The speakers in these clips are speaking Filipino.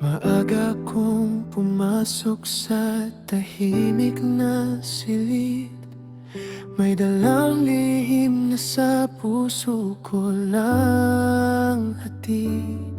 Maaga kong pumasok sa tahimik na silid. May dalang lihim na sa puso ko lang hatid.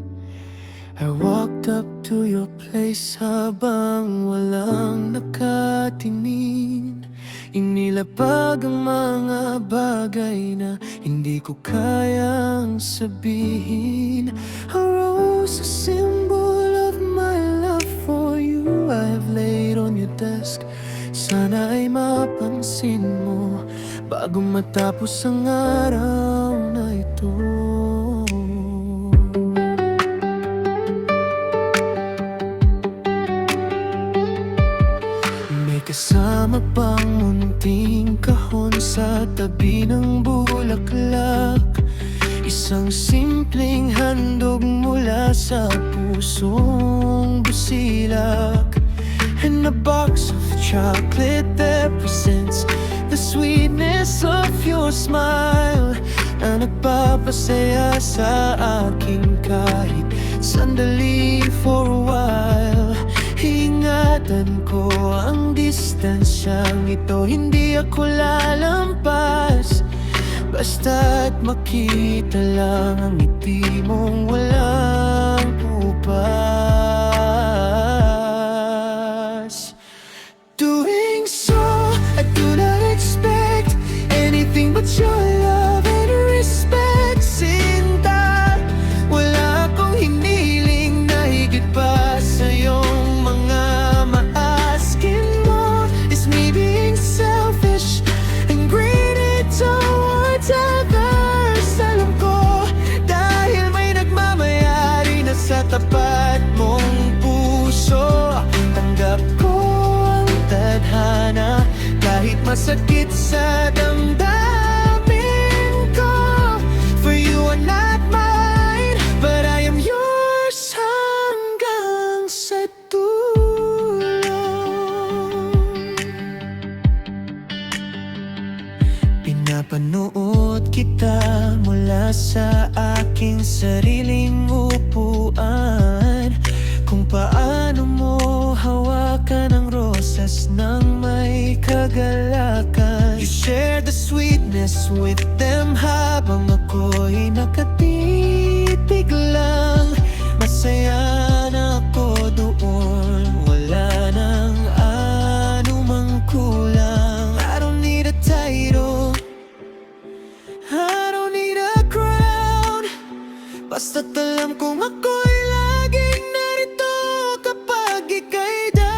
I walked up to your place habang walang nakatingin. Inilapag ang mga bagay na hindi ko kayang sabihin. A rose, a symbol of my love for you, I have laid on your desk. Sana ay mapansin mo bago matapos ang araw na ito. Kasama pang munting kahon sa tabi ng bulaklak. Isang simpleng handog mula sa pusong busilak. And a box of chocolate that presents the sweetness of your smile, na nagpapasaya sa akin kahit sandali for a while. Ingatan ko ang distansyang ito, hindi ako lalampas. Basta't makita lang ang ngiti mong walang upas. Doing so, I do not expect anything but your love and respect, Sinta. Wala akong hiniling na higit pa sa iyong tapat mong puso. Tanggap ko ang tadhana kahit masakit sa damdamin ko. For you are not mine, but I am yours hanggang sa dulo. Pinapanood kita mula sa aking sariling upuan, kung paano mo hawakan ang rosas ng may kagalakan. You share the sweetness with them habang ako'y nakatitig lang. Masaya na ako doon, wala nang anumang kulang. I don't need a title, I don't need a crown, basta't alam kong ako'y laging narito kapag ika'y down.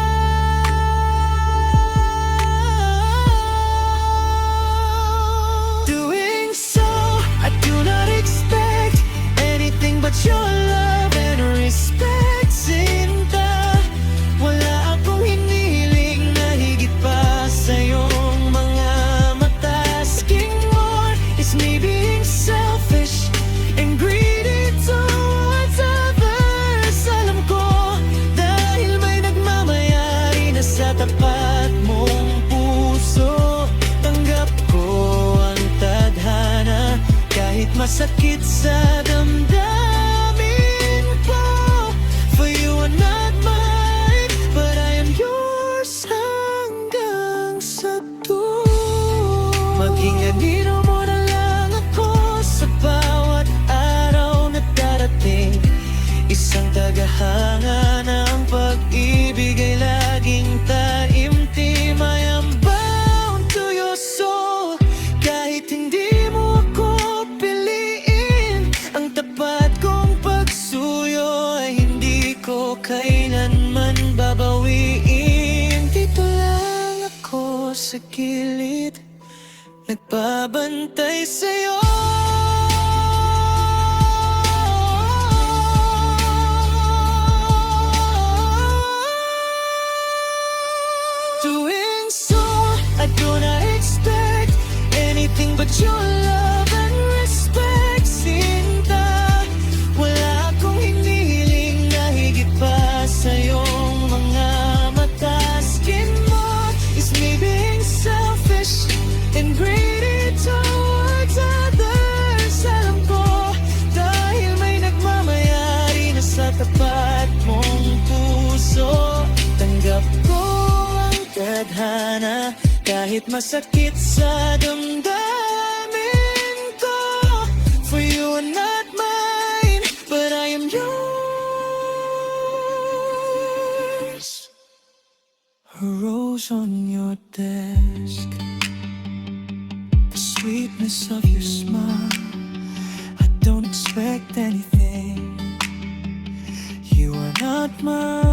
Doing so, I do not expect anything but your love and respect, Sinta. Wala akong hiniling na higit pa sa iyong mga mata. Asking more is me being selfish and greedy towards others. Alam ko dahil may nagmamayari na sa tapat mong puso. Tanggap ko ang tadhana kahit masakit sa damdamin ko. For you are not mine, but I am yours hanggang sa dulo. Maging anino mo na lang ako sa bawat araw na darating. Isang tagahanga ng pag-ibig ay laging taimtim. I am bound to your soul kahit hindi mo ako piliin. Ang tapat kong pagsuyo ay hindi ko kailanman babawiin. Dito lang ako sa gilid, nagbabantay sa'yo. Doing so, I do not expect anything but your love and respect, Sinta. Wala akong hiniling na higit pa sa iyong mga mata. Asking mo is me being selfish and greedy towards others. tadhana. Kahit masakit sa damdamin ko, for you are not mine, but I am yours. A rose on your desk, the sweetness of your smile. I don't expect anything. You are not mine.